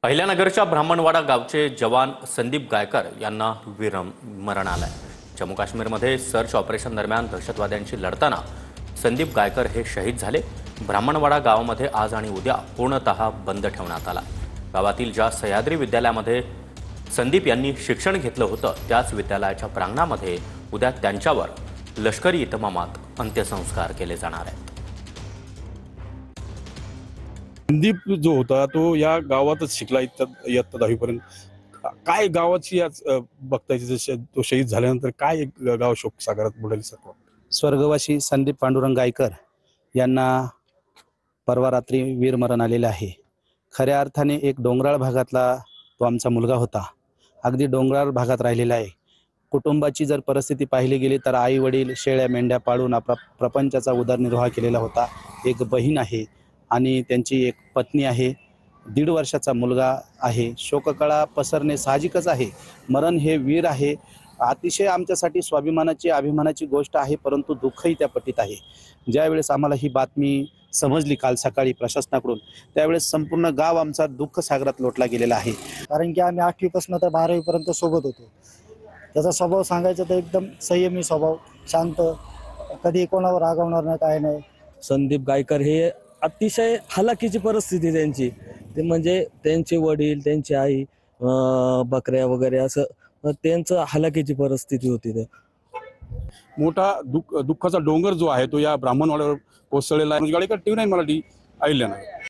अहिल्यानगरच्या ब्राह्मणवाडा गावचे जवान संदीप गायकर यांना वीरमरण आलंय। जम्मू काश्मीरमध्ये सर्च ऑपरेशन दरम्यान दहशतवाद्यांशी लढताना संदीप गायकर हे शहीद झाले। ब्राह्मणवाडा गावामध्ये आज आणि उद्या पूर्णतः बंद ठेवण्यात आला। गावातील ज्या सह्याद्री विद्यालयामध्ये संदीप यांनी शिक्षण घेतलं होतं त्याच विद्यालयाच्या प्रांगणामध्ये उद्या त्यांच्यावर लष्करी इतमामात अंत्यसंस्कार केले जाणार आहेत। संदीप जो होता तो या गावातच शिकला इयत्ता 10वी पर्यंत। काय गावाची आज बघतायची जसे तो शहीद झाल्यानंतर काय गाव शोक सागरात बुडेल सर। स्वर्गवासी संदीप पांडुरंग गायकर यांना परवा रात्री वीरमरण आलेले आहे। खऱ्या अर्थाने एक डोंगराळ भागातला तो आमचा मुलगा होता। अगदी डोंगराळ भागात राहिलेला आहे। कुटुंबाची जर परिस्थिती पाहिली गेली तर आई वडील शेळ्या मेंढ्या पाळून आपला प्रपंचाचा उदरनिर्वाह केलेला होता। एक बहीण आहे आणि त्यांची एक पत्नी आहे। 1.5 वर्षाचा मुलगा आहे। शोककळा पसरणे साहजिकच आहे। मरण हे वीर आहे। अतिशय आमच्यासाठी स्वाभिमानाची अभिमानाची गोष्ट आहे, परंतु दुःखही त्या पटीत आहे। ज्यावेळेस आम्हाला ही बातमी समजली काल सकाळी प्रशासनाकडून, त्यावेळेस संपूर्ण गाव आमचा दुःख सागरात लोटला गेलेला आहे। कारण की आम्ही 8वी पासून तर 12वी पर्यंत सोबत होतो। त्याचा स्वभाव सांगायचा तर एकदम संयमी स्वभाव, शांत, कधी कोणावर रागवणार नाही, काय नाही। संदीप गायकर हे अतिशय हलाखीची परिस्थिती त्यांची, ते म्हणजे त्यांचे वडील त्यांची आई बकऱ्या वगैरे असं त्यांचं हलाखीची परिस्थिती होती। ते मोठा दुःखाचा डोंगर जो आहे तो या ब्राह्मणवाड्यावर कोसळलेला आहे। गाडीकर TV9 मराठी अहिल्यानगर।